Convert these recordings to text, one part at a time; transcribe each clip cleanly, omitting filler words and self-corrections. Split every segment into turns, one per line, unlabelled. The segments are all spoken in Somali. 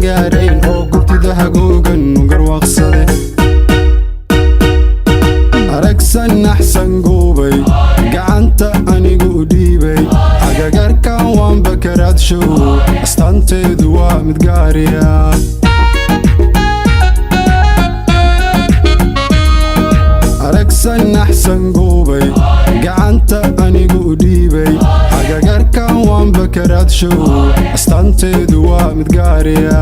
gaarayn oo gurtida hagoogan garwaaqsade aragsan naxsan goobay gacanta anigu u dhiibay agagarkan waan bakaraad show astaanteedu waa mid gaariya aragsan naxsan goobay gacanta anigu u dhiibay agagarkan waan bakaraad show astaanteedu waa mid gaariya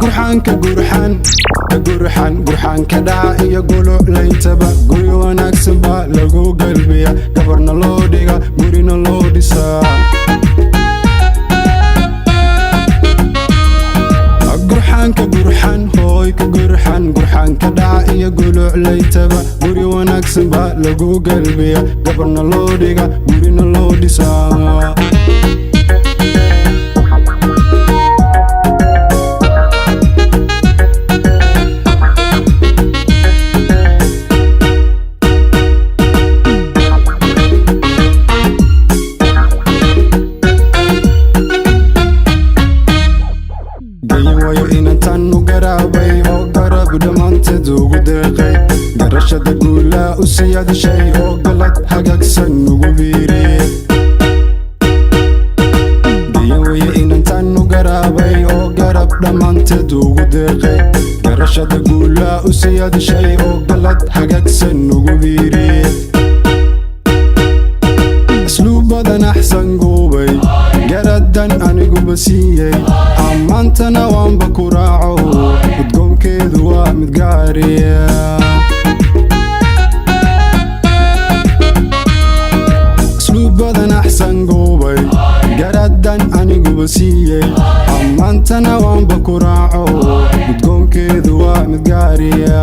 gurxan ka dhaca iyo guluclayntaba guri wanaagsan baa lagu galbiya gabarna loo dhiga gurina loo dhisaa gurxan ka dhaca iyo guluclayntaba guri wanaagsan baa lagu galbiya gabarna loo dhiga gurina loo dhisaa garashada guulaa u siyaadashay oo galad hagaagsan ugu biiriye gayawaye inantaan u garaabay oo garab dhammaanteed ugu deeqay garashada guulaa u siyaadashay oo galad hagaagsan ugu biiriye asluubadan axsan goobay garadan aniguba siiyey ammaantana waanba ku raaco udgoonkeedu waa mid gaariya asluubadan axsan goobay garadan aniguba siiyey ammaantana waanba ku raaco udgoonkeedu waa mid gaariya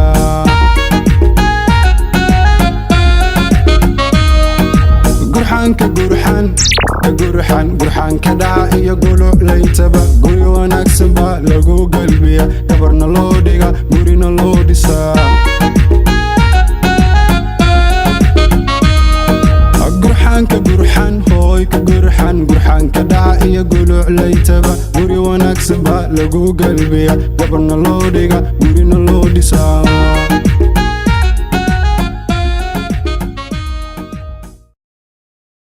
gurxan ka dhaca iyo guluclayntaba guri wanaagsan baa lagu galbiya gabarna loo dhiga gurina loo dhisaa gurxan ka dhaca iyo guluclayntaba guri wanaagsan baa lagu galbiya gabarna loo dhiga gurina loo dhisaa